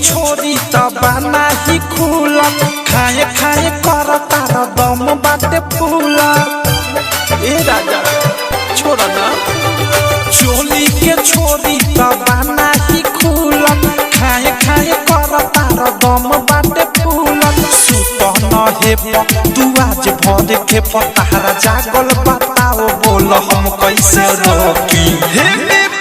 छोरी तबाना ही खुला खाए खाए कर तार दम बाटे फूला। ए राजा छोड़ा ना चोली के छोरी तबाना ही खुला खाए खाए कर तार दम बाटे फूला। सुत न हे तू आज भर के पतारा जागल बताओ बोल हम कैसे रोकी हे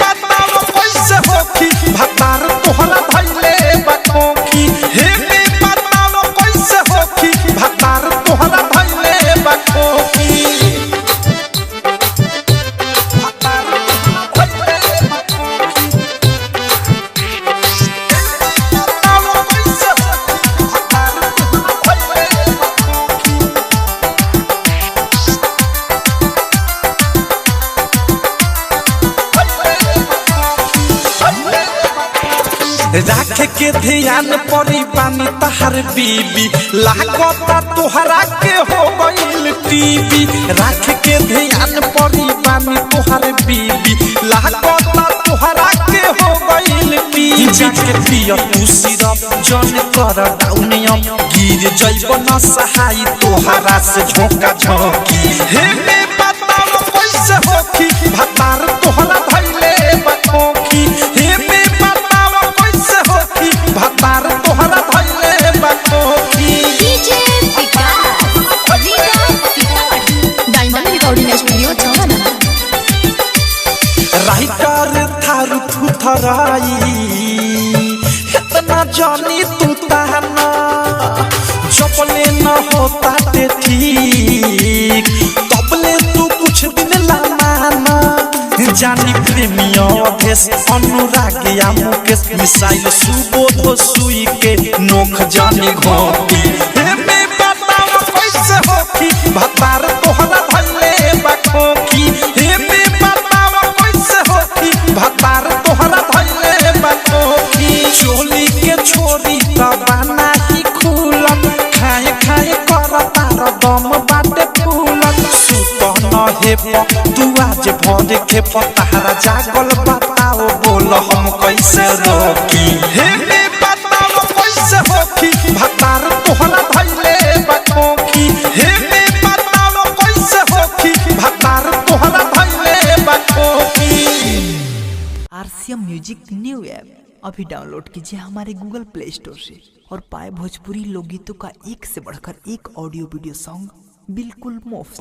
बताओ कैसे होकी भतार तोहरा भइले बकोकी हे बताओ कैसे होकी भतार तोहरा भइले बकोकी। राख के ध्यान परी पानी तहर बीबी लागता तोहरा के हो गइल टीवी। राख के ध्यान परी पानी तोहर बीबी लागता तोहरा के हो गइल टीवी। जाके पिया तू सिरप जन कर डाउनियम गिर जइब न सहाई तोहरा से झोंका झोंकी हे बताओ कैसे होकी भतार तोहरा भइले बकोकी हे भतार तोहरा भइले बकोकी। DJ diamond recording studio Chauhan writer Tharu थुथराई इतना जानी तू ताना चपले न होता ते ठीक तबले तू कुछ दिन ला माना। जानी प्रेमिया भेष अनुराग या मुकेश मिसाइल सुबोध सुई के नोख जानी घोटी हे बताओ कैसे होकी भतार तोहरा भइले बकोकी हे बताओ कैसे होकी भतार तोहरा भइले बकोकी। चोली के छोरी तबाना ही खुला खाए खाए कर तार दम बाटे फूला। सुत न हे तू आज भर के पतारा जागल बताओ बोल हम कैसे रोकी हे बताओ कैसे होकी भतार तोहरा भइले बकोकी हे बताओ कैसे होकी भतार तोहरा भइले बकोकी। आरसीएम म्यूजिक न्यू ऐप अभी डाउनलोड कीजिए हमारे गूगल प्ले स्टोर से और पाए भोजपुरी लोकगीतों का एक से बढ़कर एक ऑडियो वीडियो सॉन्ग बिल्कुल मुफ्त।